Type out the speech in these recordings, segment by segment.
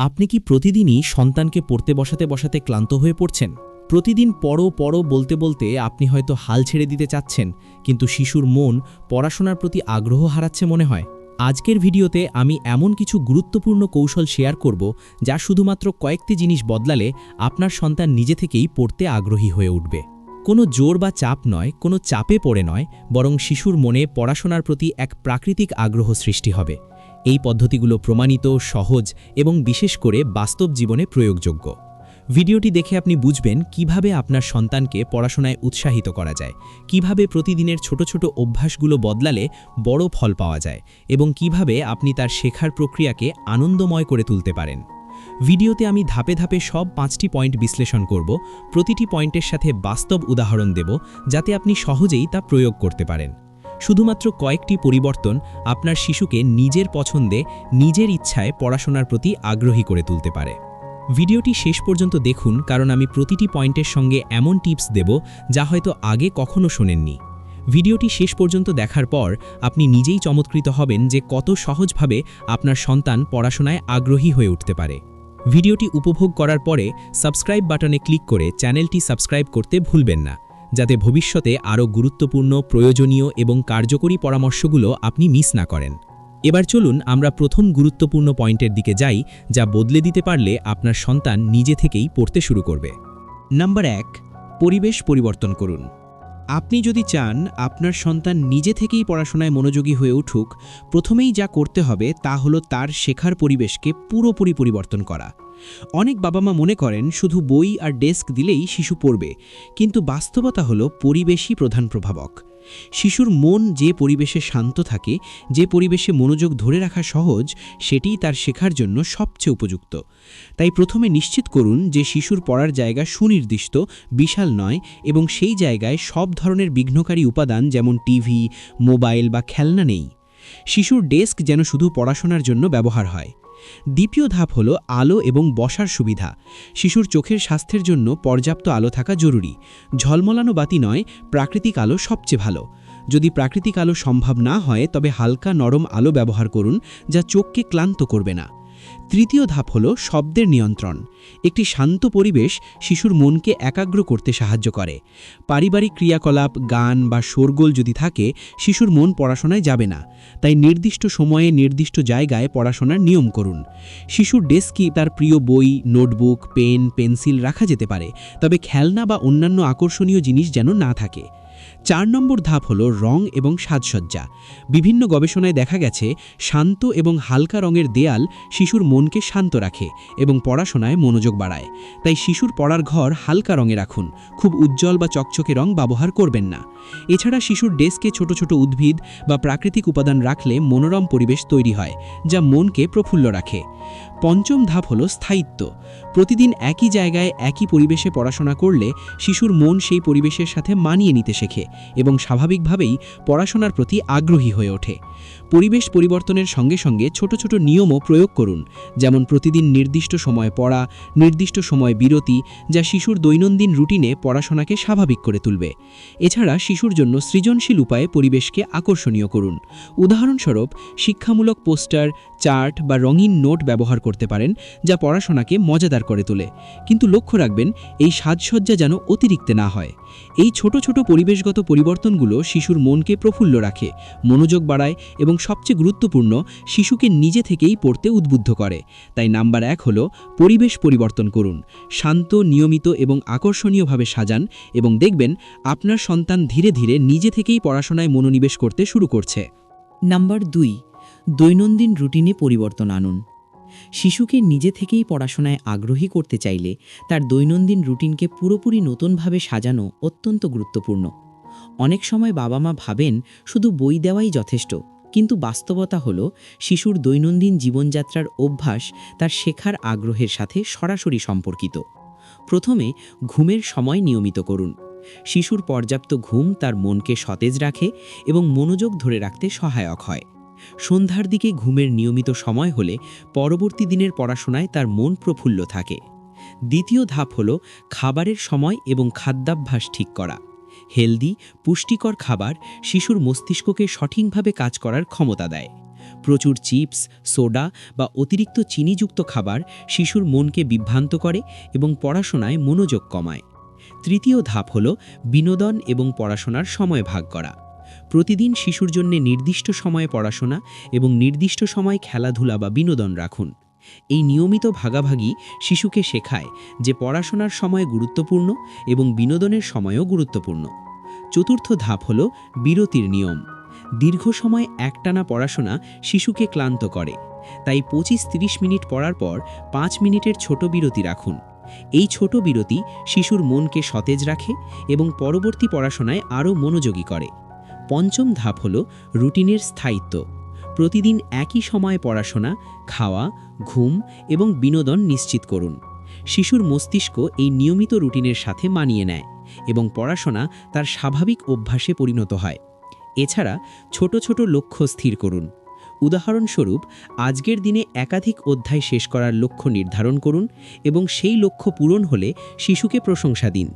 আপনি কি প্রতিদিনই সন্তানকে পড়তে বসাতে বসাতে ক্লান্ত হয়ে পড়ছেন? প্রতিদিন পড়ো পড়ো বলতে বলতে আপনি হয়তো হাল ছেড়ে দিতে চাচ্ছেন, কিন্তু শিশুর মন পড়াশোনার প্রতি আগ্রহ হারাচ্ছে মনে হয়। আজকের ভিডিওতে আমি এমন কিছু গুরুত্বপূর্ণ কৌশল শেয়ার করব যা শুধুমাত্র কয়েকটি জিনিস বদলালে আপনার সন্তান নিজে থেকেই পড়তে আগ্রহী হয়ে উঠবে। কোনো জোর বা চাপ নয়, কোনো চাপে পড়ে নয়, বরং শিশুর মনে পড়াশোনার প্রতি এক প্রাকৃতিক আগ্রহ সৃষ্টি হবে। এই পদ্ধতিগুলো প্রমাণিত, সহজ এবং বিশেষ করে বাস্তব জীবনে প্রয়োগযোগ্য। ভিডিওটি দেখে আপনি বুঝবেন কিভাবে আপনার সন্তানকে পড়াশোনায় উৎসাহিত করা যায়, কিভাবে প্রতিদিনের ছোট ছোট অভ্যাসগুলো বদলালে বড় ফল পাওয়া যায় এবং কিভাবে আপনি তার শেখার প্রক্রিয়াকে আনন্দময় করে তুলতে পারেন। ভিডিওতে আমি ধাপে ধাপে সব 5টি পয়েন্ট বিশ্লেষণ করব, প্রতিটি পয়েন্টের সাথে বাস্তব উদাহরণ দেব যাতে আপনি সহজেই তা প্রয়োগ করতে পারেন। শুধুমাত্র কয়েকটি পরিবর্তন আপনার শিশুকে নিজের পছন্দে, নিজের ইচ্ছায় পড়াশোনার প্রতি আগ্রহী করে তুলতে পারে। ভিডিওটি শেষ পর্যন্ত দেখুন, কারণ আমি প্রতিটি পয়েন্টের সঙ্গে এমন টিপস দেব যা হয়তো আগে কখনো শোনেননি। ভিডিওটি শেষ পর্যন্ত দেখার পর আপনি নিজেই চমৎকৃত হবেন যে কত সহজভাবে আপনার সন্তান পড়াশোনায় আগ্রহী হয়ে উঠতে পারে। ভিডিওটি উপভোগ করার পরে সাবস্ক্রাইব বাটনে ক্লিক করে চ্যানেলটি সাবস্ক্রাইব করতে ভুলবেন না, যাতে ভবিষ্যতে আরও গুরুত্বপূর্ণ, প্রয়োজনীয় এবং কার্যকরী পরামর্শগুলো আপনি মিস না করেন। এবার চলুন আমরা প্রথম গুরুত্বপূর্ণ পয়েন্টের দিকে যাই, যা বদলে দিতে পারলে আপনার সন্তান নিজে থেকেই পড়তে শুরু করবে। নাম্বার 1, পরিবেশ পরিবর্তন করুন। আপনি যদি চান আপনার সন্তান নিজে থেকেই পড়াশোনায় মনোযোগী হয়ে উঠুক, প্রথমেই যা করতে হবে তা হলো তার শেখার পরিবেশকে পুরোপুরি পরিবর্তন করা। অনেক বাবা মা মনে করেন শুধু বই আর ডেস্ক দিলেই শিশু পড়বে, কিন্তু বাস্তবতা হলো পরিবেশই প্রধান প্রভাবক। শিশুর মন যে পরিবেশে শান্ত থাকে, যে পরিবেশে মনোযোগ ধরে রাখা সহজ, সেটিই তার শেখার জন্য সবচেয়ে উপযুক্ত। তাই প্রথমে নিশ্চিত করুন যে শিশুর পড়ার জায়গা সুনির্দিষ্ট, বিশাল নয় এবং সেই জায়গায় সব ধরনের বিঘ্নকারী উপাদান যেমন টিভি, মোবাইল বা খেলনা নেই। শিশুর ডেস্ক যেন শুধু পড়াশোনার জন্য ব্যবহার হয়। দ্বিতীয় ধাপ হলো আলো এবং বসার সুবিধা। শিশুর চোখের স্বাস্থ্যের জন্য পর্যাপ্ত আলো থাকা জরুরি। ঝলমলানো বাতি নয়, প্রাকৃতিক আলো সবচেয়ে ভালো। যদি প্রাকৃতিক আলো সম্ভব না হয় তবে হালকা নরম আলো ব্যবহার করুন, যা চোখকে ক্লান্ত করবে না। তৃতীয় ধাপ হলো শব্দের নিয়ন্ত্রণ। একটি শান্ত পরিবেশ শিশুর মনকে একাগ্র করতে সাহায্য করে। পারিবারিক ক্রিয়াকলাপ, গান বা শোরগোল যদি থাকে, শিশুর মন পড়াশোনায় যাবে না। তাই নির্দিষ্ট সময়ে নির্দিষ্ট জায়গায় পড়াশোনার নিয়ম করুন। শিশুর ডেস্কে তার প্রিয় বই, নোটবুক, পেন, পেন্সিল রাখা যেতে পারে, তবে খেলনা বা অন্যান্য আকর্ষণীয় জিনিস যেন না থাকে। 4 নম্বর ধাপ হলো রং এবং সাজসজ্জা। বিভিন্ন গবেষণায় দেখা গেছে শান্ত এবং হালকা রঙের দেয়াল শিশুর মনকে শান্ত রাখে এবং পড়াশোনায় মনোযোগ বাড়ায়। তাই শিশুর পড়ার ঘর হালকা রঙে রাখুন, খুব উজ্জ্বল বা চকচকে রং ব্যবহার করবেন না। এছাড়া শিশুর ডেস্কে ছোট ছোট উদ্ভিদ বা প্রাকৃতিক উপাদান রাখলে মনোরম পরিবেশ তৈরি হয়, যা মনকে প্রফুল্ল রাখে। 5ম ধাপ হলো স্থায়িত্ব। প্রতিদিন একই জায়গায় একই পরিবেশে পড়াশোনা করলে শিশুর মন সেই পরিবেশের সাথে মানিয়ে নিতে শেখে এবং স্বাভাবিকভাবেই পড়াশোনার প্রতি আগ্রহী হয়ে ওঠে। পরিবেশ পরিবর্তনের সঙ্গে সঙ্গে ছোট ছোট নিয়মও প্রয়োগ করুন, যেমন প্রতিদিন নির্দিষ্ট সময় পড়া, নির্দিষ্ট সময় বিরতি, যা শিশুর দৈনন্দিন রুটিনে পড়াশোনাকে স্বাভাবিক করে তুলবে। এছাড়া শিশুর জন্য সৃজনশীল উপায়ে পরিবেশকে আকর্ষণীয় করুন। উদাহরণস্বরূপ শিক্ষামূলক পোস্টার, চার্ট বা রঙিন নোট ব্যবহার করতে পারেন, যা পড়াশোনাকে মজাদার করে তোলে। কিন্তু লক্ষ্য রাখবেন এই সাজসজ্জা যেন অতিরিক্ত না হয়। এই ছোট ছোট পরিবেশগত পরিবর্তনগুলো শিশুর মনকে প্রফুল্ল রাখে, মনোযোগ বাড়ায় এবং সবচেয়ে গুরুত্বপূর্ণ, শিশুকে নিজে থেকেই পড়তে উদ্বুদ্ধ করে। তাই নাম্বার 1 হলো পরিবেশ পরিবর্তন করুন। শান্ত, নিয়মিত এবং আকর্ষণীয়ভাবে সাজান এবং দেখবেন আপনার সন্তান ধীরে ধীরে নিজে থেকেই পড়াশোনায় মনোনিবেশ করতে শুরু করছে। নাম্বার 2, দৈনন্দিন রুটিনে পরিবর্তন আনুন। শিশুকে নিজে থেকেই পড়াশোনায় আগ্রহী করতে চাইলে তার দৈনন্দিন রুটিনকে পুরোপুরি নতুনভাবে সাজানো অত্যন্ত গুরুত্বপূর্ণ। অনেক সময় বাবা মা ভাবেন শুধু বই দেওয়াই যথেষ্ট, কিন্তু বাস্তবতা হলো শিশুর দৈনন্দিন জীবনযাত্রার অভ্যাস তার শেখার আগ্রহের সাথে সরাসরি সম্পর্কিত। প্রথমে ঘুমের সময় নিয়মিত করুন। শিশুর পর্যাপ্ত ঘুম তার মনকে সতেজ রাখে এবং মনোযোগ ধরে রাখতে সহায়ক হয়। সন্ধ্যার দিকে ঘুমের নিয়মিত সময় হলে পরবর্তী দিনের পড়াশোনায় তার মন প্রফুল্ল থাকে। দ্বিতীয় ধাপ হলো খাবারের সময় এবং খাদ্যাভ্যাস ঠিক করা। হেলদি, পুষ্টিকর খাবার শিশুর মস্তিষ্ককে সঠিকভাবে কাজ করার ক্ষমতা দেয়। প্রচুর চিপস, সোডা বা অতিরিক্ত চিনিযুক্ত খাবার শিশুর মনকে বিভ্রান্ত করে এবং পড়াশোনায় মনোযোগ কমায়। তৃতীয় ধাপ হল বিনোদন এবং পড়াশোনার সময় ভাগ করা। প্রতিদিন শিশুর জন্য নির্দিষ্ট সময়ে পড়াশোনা এবং নির্দিষ্ট সময় খেলাধুলা বা বিনোদন রাখুন। এই নিয়মিত ভাগাভাগি শিশুকে শেখায় যে পড়াশোনার সময় গুরুত্বপূর্ণ এবং বিনোদনের সময়ও গুরুত্বপূর্ণ। চতুর্থ ধাপ হল বিরতির নিয়ম। দীর্ঘ সময় একটানা পড়াশোনা শিশুকে ক্লান্ত করে, তাই 25-30 মিনিট পড়ার পর 5 মিনিটের ছোট বিরতি রাখুন। এই ছোট বিরতি শিশুর মনকে সতেজ রাখে এবং পরবর্তী পড়াশোনায় আরও মনোযোগী করে। পঞ্চম ধাপ হল রুটিনের স্থায়িত্ব। প্রতিদিন একই সময়ে পড়াশোনা, খাওয়া, ঘুম এবং বিনোদন নিশ্চিত করুন। শিশুর মস্তিষ্ক এই নিয়মিত রুটিনের সাথে মানিয়ে নেয় এবং পড়াশোনা তার স্বাভাবিক অভ্যাসে পরিণত হয়। এছাড়া ছোট ছোট লক্ষ্য স্থির করুন। উদাহরণস্বরূপ, আজকের দিনে একাধিক অধ্যায় শেষ করার লক্ষ্য নির্ধারণ করুন এবং সেই লক্ষ্য পূরণ হলে শিশুকে প্রশংসা দিন।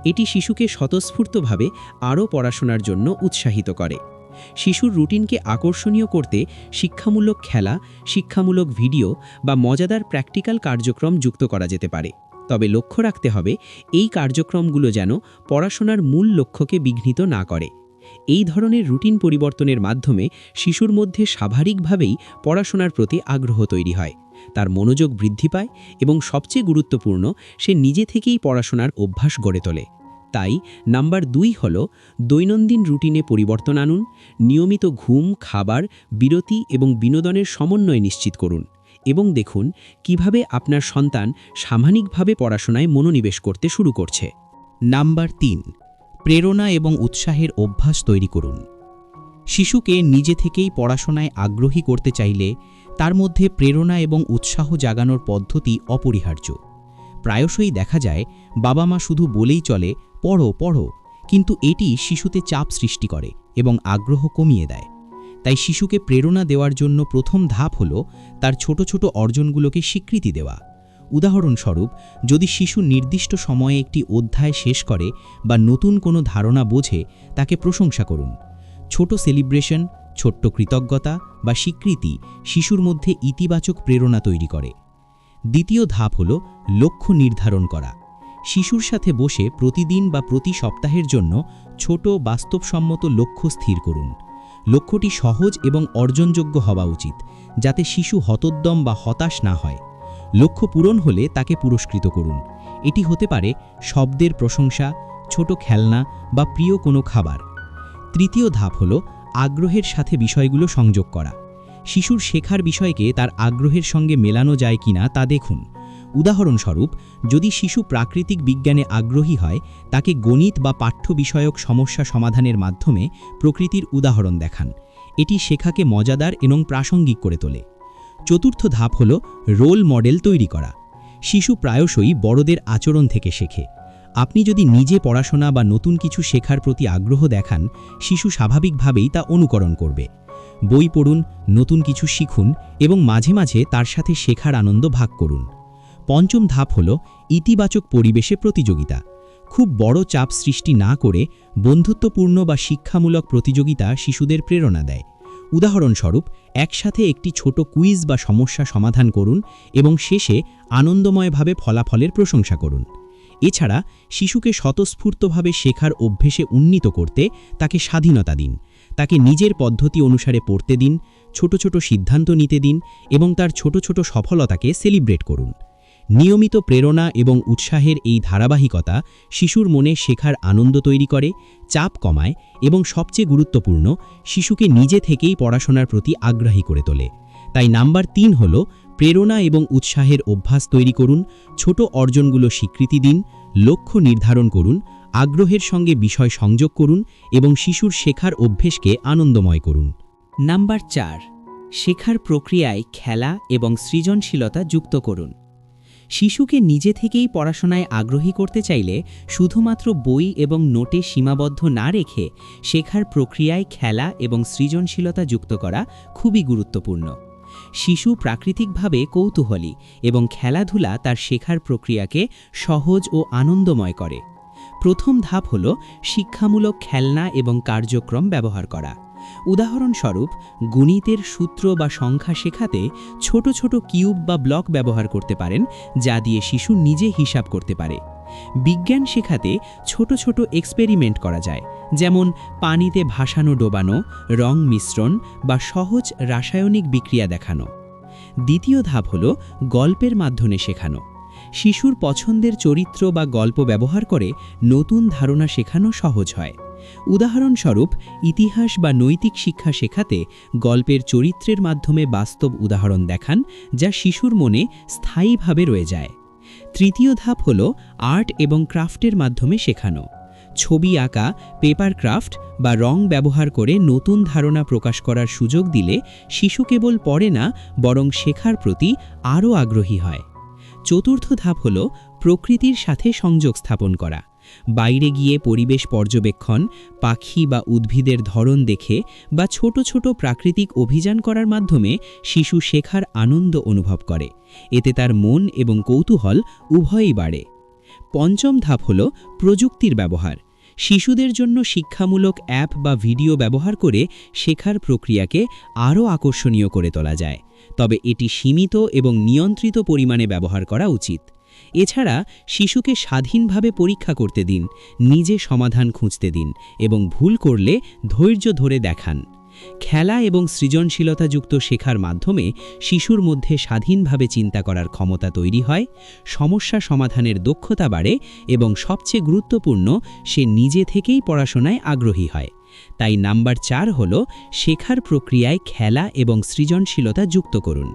এটি শিশুকে স্বতঃস্ফূর্তভাবে আরও পড়াশোনার জন্য উৎসাহিত করে। শিশুর রুটিনকে আকর্ষণীয় করতে শিক্ষামূলক খেলা, শিক্ষামূলক ভিডিও বা মজাদার প্র্যাকটিক্যাল কার্যক্রম যুক্ত করা যেতে পারে। তবে লক্ষ্য রাখতে হবে এই কার্যক্রমগুলো যেন পড়াশোনার মূল লক্ষ্যকে বিঘ্নিত না করে। এই ধরনের রুটিন পরিবর্তনের মাধ্যমে শিশুর মধ্যে স্বাভাবিকভাবেই পড়াশোনার প্রতি আগ্রহ তৈরি হয়, তার মনোযোগ বৃদ্ধি পায় এবং সবচেয়ে গুরুত্বপূর্ণ, সে নিজে থেকেই পড়াশোনার অভ্যাস গড়ে তোলে। তাই নাম্বার 2 হল দৈনন্দিন রুটিনে পরিবর্তন আনুন। নিয়মিত ঘুম, খাবার, বিরতি এবং বিনোদনের সমন্বয় নিশ্চিত করুন এবং দেখুন কিভাবে আপনার সন্তান সাময়িকভাবে পড়াশোনায় মনোনিবেশ করতে শুরু করছে। নাম্বার 3, প্রেরণা এবং উৎসাহের অভ্যাস তৈরি করুন। শিশুকে নিজে থেকেই পড়াশোনায় আগ্রহী করতে চাইলে তার মধ্যে প্রেরণা এবং উৎসাহ জাগানোর পদ্ধতি অপরিহার্য। প্রায়শই দেখা যায় বাবা মা শুধু বলেই চলে, পড়ো পড়ো, কিন্তু এটি শিশুতে চাপ সৃষ্টি করে এবং আগ্রহ কমিয়ে দেয়। তাই শিশুকে প্রেরণা দেওয়ার জন্য প্রথম ধাপ হল তার ছোট ছোট অর্জনগুলোকে স্বীকৃতি দেওয়া। উদাহরণস্বরূপ, যদি শিশু নির্দিষ্ট সময়ে একটি অধ্যায় শেষ করে বা নতুন কোনো ধারণা বোঝে, তাকে প্রশংসা করুন। ছোট সেলিব্রেশন, ছোট্ট কৃতজ্ঞতা বা স্বীকৃতি শিশুর মধ্যে ইতিবাচক প্রেরণা তৈরি করে। দ্বিতীয় ধাপ হল লক্ষ্য নির্ধারণ করা। শিশুর সাথে বসে প্রতিদিন বা প্রতি সপ্তাহের জন্য ছোট বাস্তবসম্মত লক্ষ্য স্থির করুন। লক্ষ্যটি সহজ এবং অর্জনযোগ্য হওয়া উচিত, যাতে শিশু হতোদ্যম বা হতাশ না হয়। লক্ষ্য পূরণ হলে তাকে পুরস্কৃত করুন। এটি হতে পারে শব্দের প্রশংসা, ছোট খেলনা বা প্রিয় কোনো খাবার। তৃতীয় ধাপ হল আগ্রহের সাথে বিষয়গুলো সংযোগ করা। শিশুর শেখার বিষয়কে তার আগ্রহের সঙ্গে মেলানো যায় কিনা তা দেখুন। উদাহরণস্বরূপ, যদি শিশু প্রাকৃতিক বিজ্ঞানে আগ্রহী হয়, তাকে গণিত বা পাঠ্য বিষয়ক সমস্যা সমাধানের মাধ্যমে প্রকৃতির উদাহরণ দেখান। এটি শেখাকে মজাদার এবং প্রাসঙ্গিক করে তোলে। চতুর্থ ধাপ হল রোল মডেল তৈরি করা। শিশু প্রায়শই বড়দের আচরণ থেকে শেখে। আপনি যদি নিজে পড়াশোনা বা নতুন কিছু শেখার প্রতি আগ্রহ দেখান, শিশু স্বাভাবিকভাবেই তা অনুকরণ করবে। বই পড়ুন, নতুন কিছু শিখুন এবং মাঝে মাঝে তার সাথে শেখার আনন্দ ভাগ করুন। পঞ্চম ধাপ হল ইতিবাচক পরিবেশে প্রতিযোগিতা। খুব বড় চাপ সৃষ্টি না করে বন্ধুত্বপূর্ণ বা শিক্ষামূলক প্রতিযোগিতা শিশুদের প্রেরণা দেয়। উদাহরণস্বরূপ, একসাথে একটি ছোট কুইজ বা সমস্যা সমাধান করুন এবং শেষে আনন্দময়ভাবে ফলাফলের প্রশংসা করুন। এছাড়া শিশুকে স্বতঃস্ফূর্তভাবে শেখার অভ্যেসে উন্নীত করতে তাকে স্বাধীনতা দিন। তাকে নিজের পদ্ধতি অনুসারে পড়তে দিন, ছোট ছোট সিদ্ধান্ত নিতে দিন এবং তার ছোট ছোট সফলতাকে সেলিব্রেট করুন। নিয়মিত প্রেরণা এবং উৎসাহের এই ধারাবাহিকতা শিশুর মনে শেখার আনন্দ তৈরি করে, চাপ কমায় এবং সবচেয়ে গুরুত্বপূর্ণ, শিশুকে নিজে থেকেই পড়াশোনার প্রতি আগ্রহী করে তোলে। তাই নাম্বার 3 হল প্রেরণা এবং উৎসাহের অভ্যাস তৈরি করুন, ছোট অর্জনগুলো স্বীকৃতি দিন, লক্ষ্য নির্ধারণ করুন, আগ্রহের সঙ্গে বিষয় সংযোগ করুন এবং শিশুর শেখার অভ্যেসকে আনন্দময় করুন। নাম্বার 4, শেখার প্রক্রিয়ায় খেলা এবং সৃজনশীলতা যুক্ত করুন। শিশুকে নিজে থেকেই পড়াশোনায় আগ্রহী করতে চাইলে শুধুমাত্র বই এবং নোটে সীমাবদ্ধ না রেখে শেখার প্রক্রিয়ায় খেলা এবং সৃজনশীলতা যুক্ত করা খুবই গুরুত্বপূর্ণ। শিশু প্রাকৃতিকভাবে কৌতূহলী এবং খেলাধুলা তার শেখার প্রক্রিয়াকে সহজ ও আনন্দময় করে। প্রথম ধাপ হল শিক্ষামূলক খেলনা এবং কার্যক্রম ব্যবহার করা। উদাহরণস্বরূপ গণিতের সূত্র বা সংখ্যা শেখাতে ছোট ছোট কিউব বা ব্লক ব্যবহার করতে পারেন, যা দিয়ে শিশু নিজে হিসাব করতে পারে। বিজ্ঞান শেখাতে ছোট ছোট এক্সপেরিমেন্ট করা যায়, যেমন পানিতে ভাসানো ডোবানো, রং মিশ্রণ বা সহজ রাসায়নিক বিক্রিয়া দেখানো। দ্বিতীয় ধাপ হল গল্পের মাধ্যমে শেখানো। শিশুর পছন্দের চরিত্র বা গল্প ব্যবহার করে নতুন ধারণা শেখানো সহজ হয়। উদাহরণস্বরূপ ইতিহাস বা নৈতিক শিক্ষা শেখাতে গল্পের চরিত্রের মাধ্যমে বাস্তব উদাহরণ দেখান, যা শিশুর মনে স্থায়ীভাবে রয়ে যায়। তৃতীয় ধাপ হল আর্ট এবং ক্রাফটের মাধ্যমে শেখানো। ছবি আঁকা, পেপার ক্রাফট বা রং ব্যবহার করে নতুন ধারণা প্রকাশ করার সুযোগ দিলে শিশু কেবল পড়ে না, বরং শেখার প্রতি আরও আগ্রহী হয়। চতুর্থ ধাপ হল প্রকৃতির সাথে সংযোগ স্থাপন করা। বাইরে গিয়ে পরিবেশ পর্যবেক্ষণ, পাখি বা উদ্ভিদের ধরন দেখে বা ছোট ছোট প্রাকৃতিক অভিযান করার মাধ্যমে শিশু শেখার আনন্দ অনুভব করে। এতে তার মন এবং কৌতূহল উভয়ই বাড়ে। পঞ্চম ধাপ হল প্রযুক্তির ব্যবহার। শিশুদের জন্য শিক্ষামূলক অ্যাপ বা ভিডিও ব্যবহার করে শেখার প্রক্রিয়াকে আরও আকর্ষণীয় করে তোলা যায়, তবে এটি সীমিত এবং নিয়ন্ত্রিত পরিমাণে ব্যবহার করা উচিত। এছাড়া শিশুকে স্বাধীনভাবে পরীক্ষা করতে দিন, নিজে সমাধান খুঁজতে দিন এবং ভুল করলে ধৈর্য ধরে দেখান। খেলা এবং সৃজনশীলতাযুক্ত শেখার মাধ্যমে শিশুর মধ্যে স্বাধীনভাবে চিন্তা করার ক্ষমতা তৈরি হয়, সমস্যা সমাধানের দক্ষতা বাড়ে এবং সবচেয়ে গুরুত্বপূর্ণ, সে নিজে থেকেই পড়াশোনায় আগ্রহী হয়। তাই নাম্বার 4 হল শেখার প্রক্রিয়ায় খেলা এবং সৃজনশীলতা যুক্ত করুন।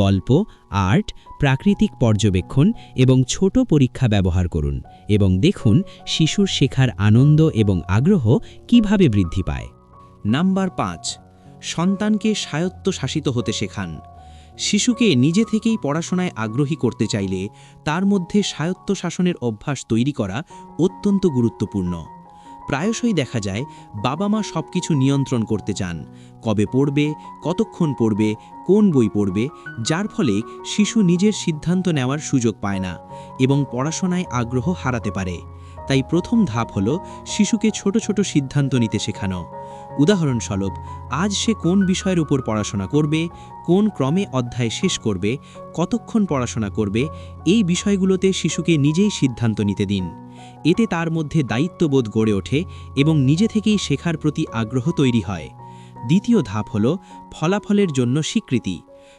গল্প, আর্ট, প্রাকৃতিক পর্যবেক্ষণ এবং ছোট পরীক্ষা ব্যবহার করুন এবং দেখুন শিশুর শেখার আনন্দ এবং আগ্রহ কিভাবে বৃদ্ধি পায়। নাম্বার 5, সন্তানকে স্বায়ত্তশাসিত হতে শেখান। শিশুকে নিজে থেকেই পড়াশোনায় আগ্রহী করতে চাইলে তার মধ্যে স্বায়ত্তশাসনের অভ্যাস তৈরি করা অত্যন্ত গুরুত্বপূর্ণ। প্রায়শই দেখা যায় বাবা মা সবকিছু নিয়ন্ত্রণ করতে চান, কবে পড়বে, কতক্ষণ পড়বে, কোন বই পড়বে, যার ফলে শিশু নিজের সিদ্ধান্ত নেওয়ার সুযোগ পায় না এবং পড়াশোনায় আগ্রহ হারাতে পারে। তাই প্রথম ধাপ হল শিশুকে ছোট ছোট সিদ্ধান্ত নিতে শেখানো। উদাহরণস্বরূপ, আজ সে কোন বিষয়ের উপর পড়াশোনা করবে, কোন ক্রমে অধ্যায় শেষ করবে, কতক্ষণ পড়াশোনা করবে, এই বিষয়গুলোতে শিশুকে নিজেই সিদ্ধান্ত নিতে দিন। এতে তার মধ্যে দায়িত্ববোধ গড়ে ওঠে এবং নিজে থেকেই শেখার প্রতি আগ্রহ তৈরি হয়। দ্বিতীয় ধাপ হল ফলাফলের জন্য স্বীকৃতি।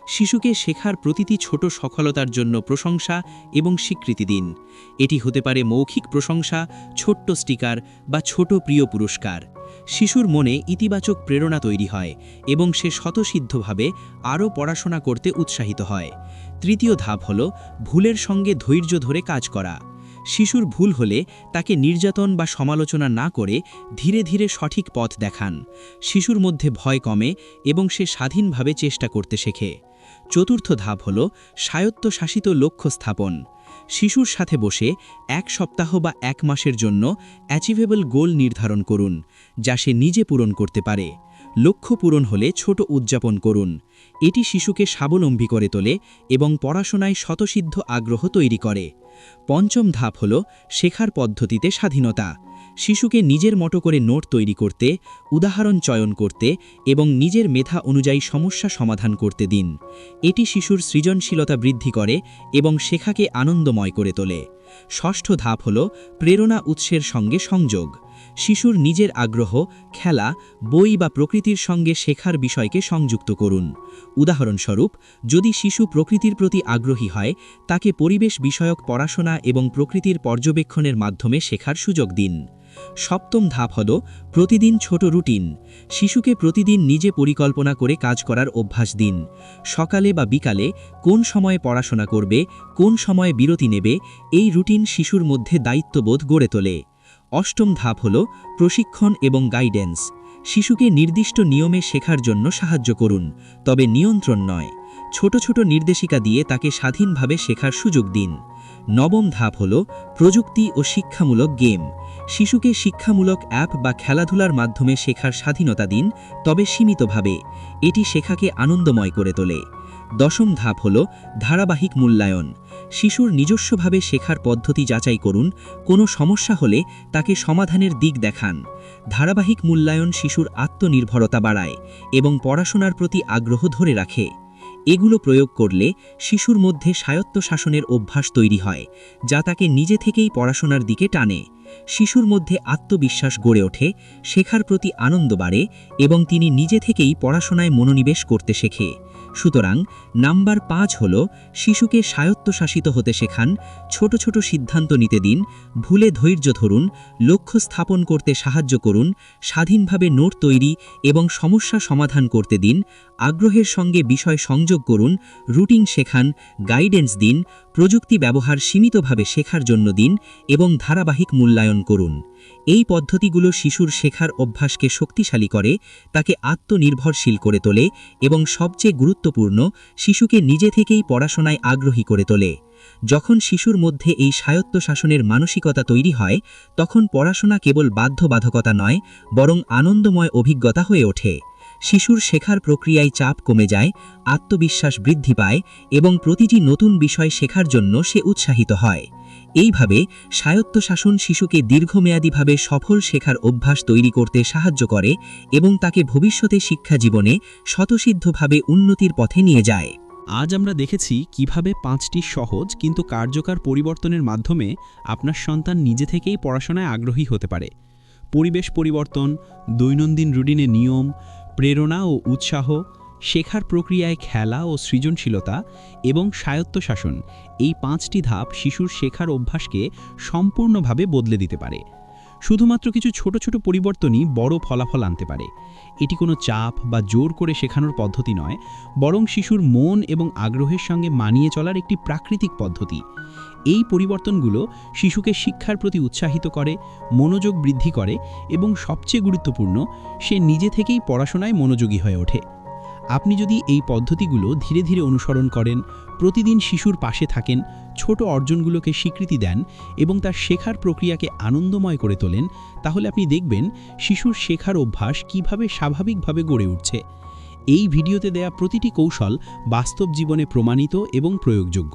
শিশুকে শেখার প্রতিটি ছোট সফলতার জন্য প্রশংসা এবং স্বীকৃতি দিন। এটি হতে পারে মৌখিক প্রশংসা, ছোট্ট স্টিকার বা ছোট প্রিয় পুরস্কার। শিশুর মনে ইতিবাচক প্রেরণা তৈরি হয় এবং সে স্বতঃসিদ্ধভাবে আরও পড়াশোনা করতে উৎসাহিত হয়। তৃতীয় ধাপ হল ভুলের সঙ্গে ধৈর্য ধরে কাজ করা। শিশুর ভুল হলে তাকে নির্যাতন বা সমালোচনা না করে ধীরে ধীরে সঠিক পথ দেখান। শিশুর মধ্যে ভয় কমে এবং সে স্বাধীনভাবে চেষ্টা করতে শেখে। চতুর্থ ধাপ হল স্বায়ত্তশাসিত লক্ষ্য স্থাপন। শিশুর সাথে বসে 1 সপ্তাহ বা 1 মাসের জন্য অ্যাচিভেবল গোল নির্ধারণ করুন, যা সে নিজে পূরণ করতে পারে। লক্ষ্য পূরণ হলে ছোট উদযাপন করুন। এটি শিশুকে স্বাবলম্বী করে তোলে এবং পড়াশোনায় স্বতঃসিদ্ধ আগ্রহ তৈরি করে। পঞ্চম ধাপ হল শেখার পদ্ধতিতে স্বাধীনতা। শিশুকে নিজের মতো করে নোট তৈরি করতে, উদাহরণ চয়ন করতে এবং নিজের মেধা অনুযায়ী সমস্যা সমাধান করতে দিন। এটি শিশুর সৃজনশীলতা বৃদ্ধি করে এবং শেখাকে আনন্দময় করে তোলে। ষষ্ঠ ধাপ হল প্রেরণা উৎসের সঙ্গে সংযোগ। শিশুর নিজের আগ্রহ, খেলা, বই বা প্রকৃতির সঙ্গে শেখার বিষয়কে সংযুক্ত করুন। উদাহরণস্বরূপ, যদি শিশু প্রকৃতির প্রতি আগ্রহী হয়, তাকে পরিবেশ বিষয়ক পড়াশোনা এবং প্রকৃতির পর্যবেক্ষণের মাধ্যমে শেখার সুযোগ দিন। সপ্তম ধাপ হল প্রতিদিন ছোট রুটিন। শিশুকে প্রতিদিন নিজে পরিকল্পনা করে কাজ করার অভ্যাস দিন। সকালে বা বিকালে কোন সময়ে পড়াশোনা করবে, কোন সময়ে বিরতি নেবে, এই রুটিন শিশুর মধ্যে দায়িত্ববোধ গড়ে তোলে। অষ্টম ধাপ হল প্রশিক্ষণ এবং গাইডেন্স। শিশুকে নির্দিষ্ট নিয়মে শেখার জন্য সাহায্য করুন, তবে নিয়ন্ত্রণ নয়। ছোট ছোট নির্দেশিকা দিয়ে তাকে স্বাধীনভাবে শেখার সুযোগ দিন। নবম ধাপ হল প্রযুক্তি ও শিক্ষামূলক গেম। শিশুকে শিক্ষামূলক অ্যাপ বা খেলাধুলার মাধ্যমে শেখার স্বাধীনতা দিন, তবে সীমিতভাবে। এটি শেখাকে আনন্দময় করে তোলে। দশম ধাপ হল ধারাবাহিক মূল্যায়ন। শিশুর নিজস্বভাবে শেখার পদ্ধতি যাচাই করুন, কোনো সমস্যা হলে তাকে সমাধানের দিক দেখান। ধারাবাহিক মূল্যায়ন শিশুর আত্মনির্ভরতা বাড়ায় এবং পড়াশোনার প্রতি আগ্রহ ধরে রাখে। এগুলো প্রয়োগ করলে শিশুর মধ্যে স্বায়ত্তশাসনের অভ্যাস তৈরি হয়, যা তাকে নিজে থেকেই পড়াশোনার দিকে টানে। শিশুর মধ্যে আত্মবিশ্বাস গড়ে ওঠে, শেখার প্রতি আনন্দ বাড়ে এবং তিনি নিজে থেকেই পড়াশোনায় মনোনিবেশ করতে শেখে। সুতরাং নাম্বার 5 হল শিশুকে স্বায়ত্তশাসিত হতে শেখান। ছোট ছোট সিদ্ধান্ত নিতে দিন, ভুলে ধৈর্য ধরুন, লক্ষ্য স্থাপন করতে সাহায্য করুন, স্বাধীনভাবে নোট তৈরি এবং সমস্যা সমাধান করতে দিন, আগ্রহের সঙ্গে বিষয় সংযোগ করুন, রুটিন শেখান, গাইডেন্স দিন, প্রযুক্তি ব্যবহার সীমিতভাবে শেখার জন্য দিন এবং ধারাবাহিক মূল্যায়ন করুন। এই পদ্ধতিগুলো শিশুর শেখার অভ্যাসকে শক্তিশালী করে, তাকে আত্মনির্ভরশীল করে তোলে এবং সবচেয়ে গুরুত্বপূর্ণ, শিশুকে নিজে থেকেই পড়াশোনায় আগ্রহী করে তোলে। যখন শিশুর মধ্যে এই স্বায়ত্তশাসনের মানসিকতা তৈরি হয়, তখন পড়াশোনা কেবল বাধ্যবাধকতা নয়, বরং আনন্দময় অভিজ্ঞতা হয়ে ওঠে। শিশুর শেখার প্রক্রিয়ায় চাপ কমে যায়, আত্মবিশ্বাস বৃদ্ধি পায় এবং প্রতিটি নতুন বিষয় শেখার জন্য সে উৎসাহিত হয়। এইভাবে স্বায়ত্তশাসন শিশুকে দীর্ঘমেয়াদীভাবে সফল শেখার অভ্যাস তৈরি করতে সাহায্য করে এবং তাকে ভবিষ্যতে শিক্ষা জীবনে স্বতঃসিদ্ধভাবে উন্নতির পথে নিয়ে যায়। আজ আমরা দেখেছি কিভাবে 5টি সহজ কিন্তু কার্যকর পরিবর্তনের মাধ্যমে আপনার সন্তান নিজে থেকেই পড়াশোনায় আগ্রহী হতে পারে। পরিবেশ পরিবর্তন, দৈনন্দিন রুটিনে নিয়ম, প্রেরণা ও উৎসাহ, শেখার প্রক্রিয়ায় খেলা ও সৃজনশীলতা এবং স্বায়ত্তশাসন, এই 5টি ধাপ শিশুর শেখার অভ্যাসকে সম্পূর্ণভাবে বদলে দিতে পারে। শুধুমাত্র কিছু ছোট ছোট পরিবর্তনই বড় ফলাফল আনতে পারে। এটি কোনো চাপ বা জোর করে শেখানোর পদ্ধতি নয়, বরং শিশুর মন এবং আগ্রহের সঙ্গে মানিয়ে চলার একটি প্রাকৃতিক পদ্ধতি। এই পরিবর্তনগুলো শিশুকে শিক্ষার প্রতি উৎসাহিত করে, মনোযোগ বৃদ্ধি করে এবং সবচেয়ে গুরুত্বপূর্ণ, সে নিজে থেকেই পড়াশোনায় মনোযোগী হয়ে ওঠে। আপনি যদি এই পদ্ধতিগুলো ধীরে ধীরে অনুসরণ করেন, প্রতিদিন শিশুর পাশে থাকেন, ছোট অর্জনগুলোকে স্বীকৃতি দেন এবং তার শেখার প্রক্রিয়াকে আনন্দময় করে তোলেন, তাহলে আপনি দেখবেন শিশুর শেখার অভ্যাস কিভাবে স্বাভাবিকভাবে গড়ে উঠছে। এই ভিডিওতে দেয়া প্রতিটি কৌশল বাস্তব জীবনে প্রমাণিত এবং প্রয়োগযোগ্য।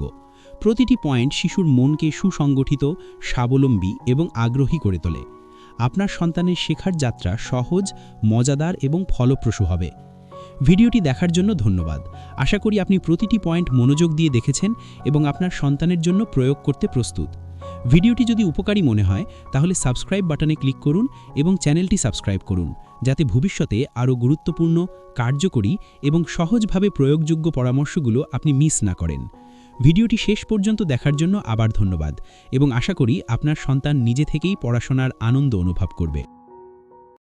প্রতিটি পয়েন্ট শিশুর মনকে সুসংগঠিত, স্বাবলম্বী এবং আগ্রহী করে তোলে। আপনার সন্তানের শেখার যাত্রা সহজ, মজাদার এবং ফলপ্রসূ হবে। ভিডিওটি দেখার জন্য ধন্যবাদ। আশা করি আপনি প্রতিটি পয়েন্ট মনোযোগ দিয়ে দেখেছেন এবং আপনার সন্তানের জন্য প্রয়োগ করতে প্রস্তুত। ভিডিওটি যদি উপকারী মনে হয় তাহলে সাবস্ক্রাইব বাটনে ক্লিক করুন এবং চ্যানেলটি সাবস্ক্রাইব করুন, যাতে ভবিষ্যতে আরও গুরুত্বপূর্ণ, কার্যকরী এবং সহজভাবে প্রয়োগযোগ্য পরামর্শগুলো আপনি মিস না করেন। ভিডিওটি শেষ পর্যন্ত দেখার জন্য আবার ধন্যবাদ এবং আশা করি আপনার সন্তান নিজে থেকেই পড়াশোনার আনন্দ অনুভব করবে।